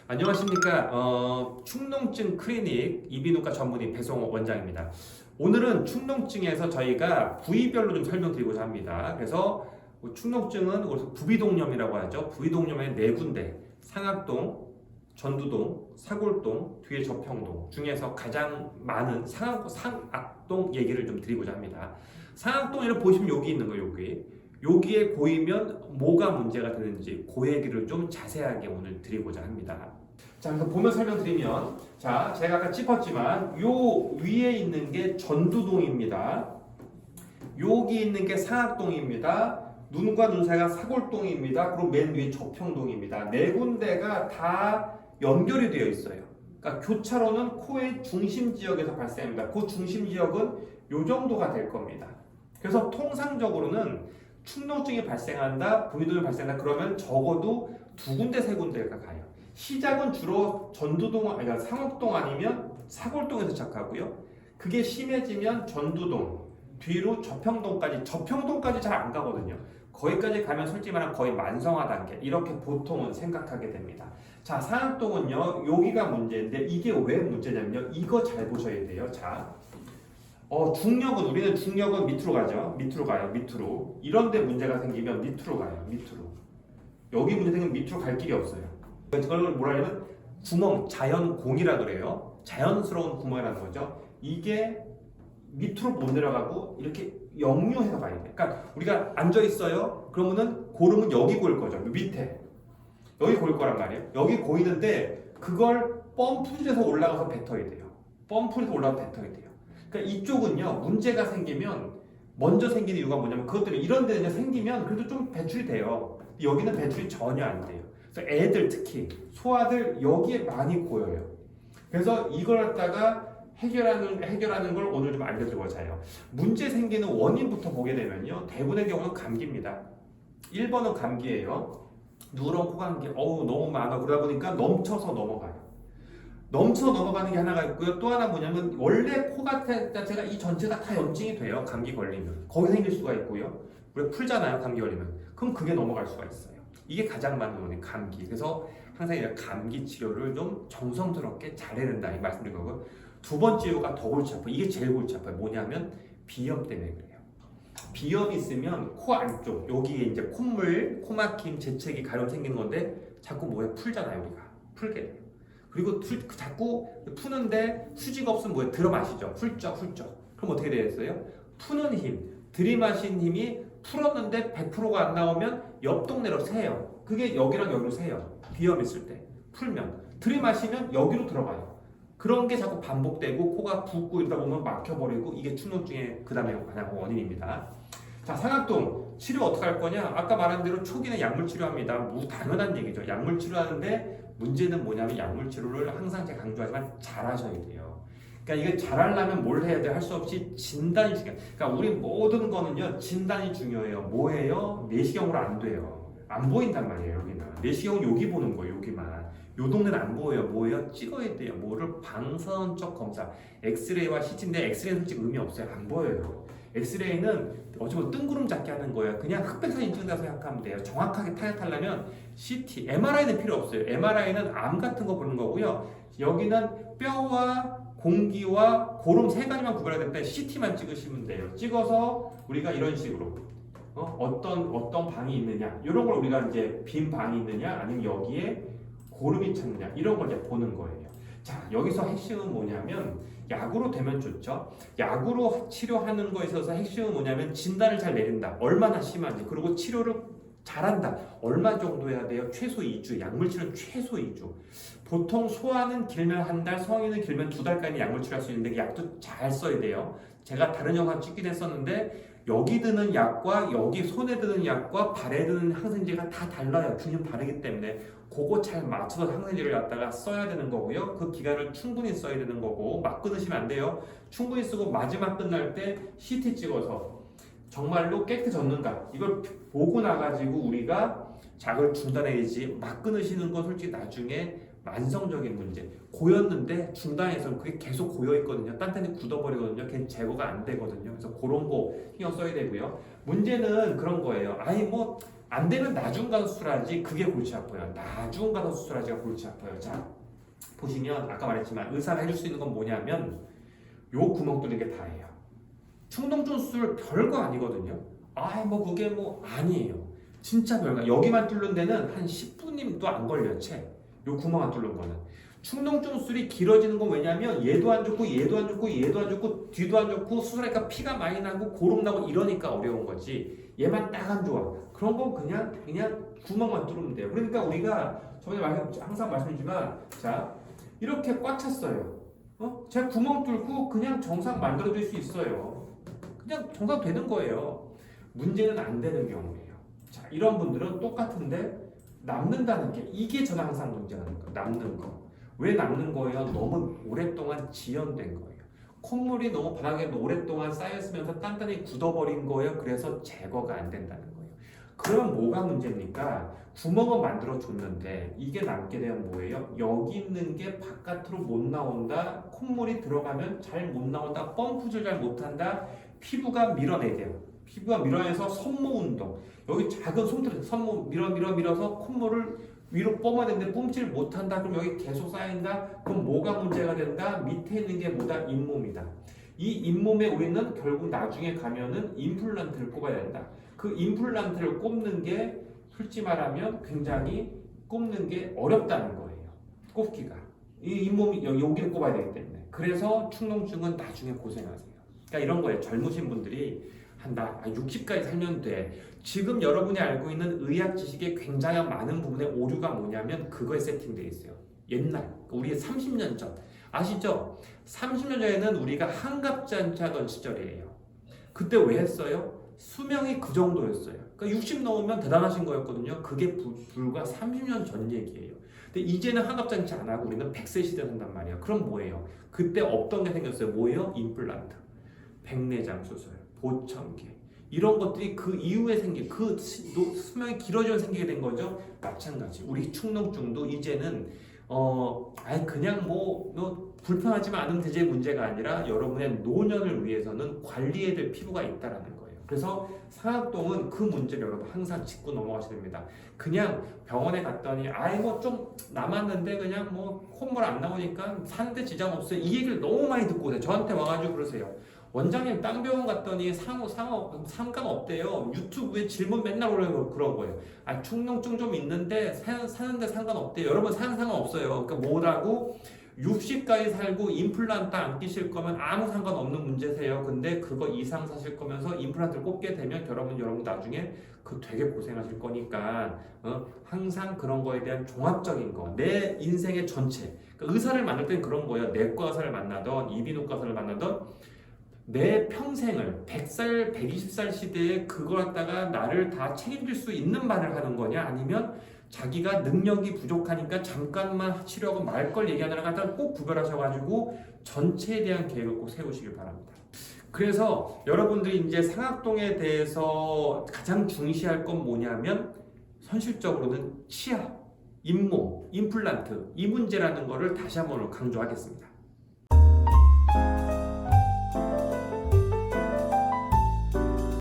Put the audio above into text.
안녕하십니까. 축농증 클리닉 이비인후과 전문의 배송호 원장입니다. 오늘은 축농증에서 저희가 부위별로 좀 설명드리고자 합니다. 그래서 축농증은 부비동염이라고 하죠. 부비동염의 네 군데, 상악동, 전두동, 사골동, 뒤에 저평동 중에서 가장 많은 상악동 얘기를 좀 드리고자 합니다. 상악동에는 보시면 여기 있는 거예요. 여기에 고이면 뭐가 문제가 되는지 그 얘기를 좀 자세하게 오늘 드리고자 합니다. 자, 그래서 보면 설명드리면, 자, 제가 아까 짚었지만 요 위에 있는 게 전두동입니다. 여기 있는 게 상악동입니다. 눈과 눈 사이가 사골동입니다. 그리고 맨 위에 저평동입니다. 네 군데가 다 연결이 되어 있어요. 그러니까 교차로는 코의 중심 지역에서 발생합니다. 그 중심 지역은 요 정도가 될 겁니다. 그래서 통상적으로는 축농증이 발생한다, 부비동이 발생한다 그러면 적어도 두 군데, 세 군데가 가요. 시작은 주로 전두동, 아니 상옥동 아니면 사골동에서 시작하고요. 그게 심해지면 전두동, 뒤로 저평동까지 잘 안 가거든요. 거기까지 가면 솔직히 말하면 거의 만성화 단계 이렇게 보통은 생각하게 됩니다. 자, 상악동은요, 여기가 문제인데 이게 왜 문제냐면요, 이거 잘 보셔야 돼요. 자, 우리는 중력은 밑으로 가죠. 밑으로. 이런데 문제가 생기면 밑으로 가요. 여기 문제 생기면 밑으로 갈 길이 없어요. 그걸 뭐라 하냐면 자연공이라 그래요. 자연스러운 구멍이라는 거죠. 이게 밑으로 못 내려가고 이렇게 역류해서 가야 돼요. 그러니까 우리가 앉아 있어요. 그러면은 고름은 여기 고일 거죠. 밑에. 여기 고일 거란 말이에요. 여기 고이는데 그걸 펌프질해서 올라가서 뱉어야 돼요. 그러니까 이쪽은요, 문제가 생기면 먼저 생기는 이유가 뭐냐면 그것 때문에 이런 데는 생기면 그래도 좀 배출이 돼요. 여기는 배출이 전혀 안 돼요. 그래서 애들 특히 소아들 여기에 많이 고여요. 그래서 이걸 갖다가 해결하는 걸 오늘 좀 알려드리고자 해요. 문제 생기는 원인부터 보게 되면요, 대부분의 경우는 감기입니다. 1번은 감기예요. 누런 코감기, 너무 많아. 그러다 보니까 넘쳐서 넘어가는 게 하나가 있고요. 또 하나 뭐냐면 원래 코 자체가 이 전체가 다 염증이 돼요. 감기 걸리면 거기 생길 수가 있고요. 우리가 풀잖아요. 감기 걸리면 그럼 그게 넘어갈 수가 있어요. 이게 가장 많은 원인 감기. 그래서 항상 이런 감기 치료를 좀 정성스럽게 잘해야 된다 이 말씀드린 거고, 두 번째 이유가 더 골치 아파요. 이게 제일 골치 아파요. 뭐냐면 비염 때문에 그래요. 비염이 있으면 코 안쪽 여기에 이제 콧물, 코막힘, 재채기, 가려움 생기는 건데 자꾸 풀잖아요. 우리가 풀게 돼요. 그리고 자꾸 푸는데 수지가 없으면 들어 마시죠. 훌쩍. 그럼 어떻게 되겠어요? 푸는 힘, 들이마신 힘이 풀었는데 100%가 안 나오면 옆 동네로 새요. 그게 여기랑 여기로 새요. 비염 있을 때 풀면 들이마시면 여기로 들어가요. 그런 게 자꾸 반복되고 코가 붓고 이러다 보면 막혀버리고, 이게 축농증의 그 다음에 가장 원인입니다. 자, 상악동 치료 어떻게 할 거냐? 아까 말한 대로 초기는 약물 치료합니다. 당연한 얘기죠. 약물 치료하는데 문제는 뭐냐면 약물 치료를 항상 제가 강조하지만 잘 하셔야 돼요. 그러니까 이게 잘하려면 뭘 해야 돼? 할 수 없이 진단이 중요해요. 그러니까 우리 모든 거는요, 진단이 중요해요. 뭐예요? 내시경으로 안 돼요. 안 보인단 말이에요. 여기는 내시경은 여기 보는 거예요. 여기만. 요 동네는 안 보여요. 뭐예요? 찍어야 돼요. 뭐를 방사선적 검사, 엑스레이와 CT인데 엑스레이는 솔직히 의미 없어요. 안 보여요. 엑스레이는 어쩌면 뜬구름 잡게 하는 거예요. 그냥 흑백사진 찍는다고 생각하면 돼요. 정확하게 타겟하려면 CT, MRI는 필요 없어요. MRI는 암 같은 거 보는 거고요. 여기는 뼈와 공기와 고름 세 가지만 구별해야 되는데 CT만 찍으시면 돼요. 찍어서 우리가 이런 식으로 어떤 방이 있느냐, 이런 걸 우리가 이제 빈 방이 있느냐, 아니면 여기에 고름이 찼느냐, 이런 걸 이제 보는 거예요. 자, 여기서 핵심은 뭐냐면 약으로 되면 좋죠. 약으로 치료하는 거에 있어서 핵심은 뭐냐면 진단을 잘 내린다. 얼마나 심한지. 그리고 치료를 잘한다. 얼마 정도 해야 돼요? 최소 2주. 약물 치료는 최소 2주. 보통 소아는 길면 한 달, 성인은 길면 2달까지 약물 치료할 수 있는데 약도 잘 써야 돼요. 제가 다른 영상 찍긴 했었는데 여기 드는 약과 여기 손에 드는 약과 발에 드는 항생제가 다 달라요. 균형 다르기 때문에 그거 잘 맞춰서 항생제를 갖다가 써야 되는 거고요. 그 기간을 충분히 써야 되는 거고, 막 끊으시면 안 돼요. 충분히 쓰고 마지막 끝날 때 CT 찍어서 정말로 깨끗해졌는가 이걸 보고 나가지고 우리가 약을 중단해야지. 막 끊으시는 건 솔직히 나중에 만성적인 문제, 고였는데 중단해서 그게 계속 고여있거든요. 딴딴히 굳어버리거든요. 걔는 제거가 안 되거든요. 그래서 그런 거 신경 써야 되고요. 문제는 그런 거예요. 안 되면 나중 가서 수술하지 그게 골치 아파요. 나중 가서 수술하지가 골치 아파요. 자, 보시면 아까 말했지만 의사가 해줄 수 있는 건 뭐냐면 요 구멍 뚫는 게 다예요. 충동증 수술 별거 아니거든요. 뭐 그게 뭐 아니에요. 진짜 별거. 여기만 뚫는 데는 한 10분도 안 걸려요. 요 구멍 안 뚫는 거는. 충동증 수술이 길어지는 건 왜냐면 얘도 안 좋고 얘도 안 좋고 얘도 안 좋고 뒤도 안 좋고 수술하니까 피가 많이 나고 고름 나고 이러니까 어려운 거지. 얘만 딱 안 좋아. 그런 건 그냥 구멍만 뚫으면 돼요. 그러니까 우리가 저번에 항상 말씀드리지만 자 이렇게 꽉 찼어요. 제가 구멍 뚫고 그냥 정상 만들어줄 수 있어요. 그냥 정상 되는 거예요. 문제는 안 되는 경우예요. 자 이런 분들은 똑같은데 남는다는 게 이게 저는 항상 문제가 되는 거예요. 남는 거. 왜 남는 거예요? 너무 오랫동안 지연된 거예요. 콧물이 너무 바닥에 오랫동안 쌓였으면서 단단히 굳어버린 거예요. 그래서 제거가 안 된다는 거예요. 그러면 뭐가 문제입니까? 구멍은 만들어 줬는데 이게 남게 되면 뭐예요? 여기 있는 게 바깥으로 못 나온다. 콧물이 들어가면 잘 못 나온다. 펌프질 잘 못한다. 피부가 밀어내야 돼요. 피부가 밀어내서 손모 운동. 여기 작은 솜털 손모 밀어서 콧물을 위로 뿜어야 되는데 뿜질 못한다. 그럼 여기 계속 쌓인다. 그럼 뭐가 문제가 된다? 밑에 있는 게 뭐다? 잇몸이다. 이 잇몸에 우리는 결국 나중에 가면은 임플란트를 꼽아야 된다. 그 임플란트를 꼽는 게 솔직히 말하면 굉장히 꼽는 게 어렵다는 거예요. 꼽기가. 이 잇몸이 여기를 꼽아야 되기 때문에. 그래서 충농증은 나중에 고생하세요. 그러니까 이런 거예요. 젊으신 분들이 한다. 60까지 살면 돼. 지금 여러분이 알고 있는 의학 지식의 굉장히 많은 부분의 오류가 뭐냐면 그거에 세팅되어 있어요. 옛날, 우리 30년 전. 아시죠? 30년 전에는 우리가 항갑잔치 하던 시절이에요. 그때 왜 했어요? 수명이 그 정도였어요. 그러니까 60 넘으면 대단하신 거였거든요. 그게 불과 30년 전 얘기예요. 근데 이제는 항갑잔치 안 하고 우리는 100세 시대 산단 말이에요. 그럼 뭐예요? 그때 없던 게 생겼어요. 뭐예요? 임플란트, 백내장 수술, 보청기 이런 것들이 그 이후에 생긴 그 수명이 길어지면 생기게 된 거죠. 마찬가지. 우리 충농증도 이제는 그냥 뭐 불편하지만 않으면 되지 문제가 아니라 여러분의 노년을 위해서는 관리해야 될 피부가 있다라는 거예요. 그래서 상악동은 그 문제를 여러분 항상 짚고 넘어가셔야 됩니다. 그냥 병원에 갔더니 뭐 좀 남았는데 그냥 뭐 콧물 안 나오니까 사는데 지장 없어요. 이 얘기를 너무 많이 듣고 오세요. 저한테 와가지고 그러세요. 원장님 딴 병원 갔더니 상관 없대요. 유튜브에 질문 맨날 올려요. 그런 거예요. 충농증 좀 있는데 사는데 상관없대요. 여러분 사는 상관없어요. 그러니까 뭐라고 60까지 살고 임플란트 안 끼실 거면 아무 상관없는 문제세요. 근데 그거 이상 사실 거면서 임플란트를 꽂게 되면 여러분 나중에 그 되게 고생하실 거니까 항상 그런 거에 대한 종합적인 거, 내 인생의 전체. 그러니까 의사를 만날 때는 그런 거예요. 내과 의사를 만나던 이비인후과 의사를 만나던 내 평생을 100살, 120살 시대에 그걸 갖다가 나를 다 책임질 수 있는 말을 하는 거냐 아니면 자기가 능력이 부족하니까 잠깐만 치료하고 말 걸 얘기하느라 갖다 꼭 구별하셔가지고 전체에 대한 계획을 꼭 세우시길 바랍니다. 그래서 여러분들이 이제 상악동에 대해서 가장 중시할 건 뭐냐면 현실적으로는 치아, 잇몸, 임플란트 이 문제라는 거를 다시 한번 강조하겠습니다.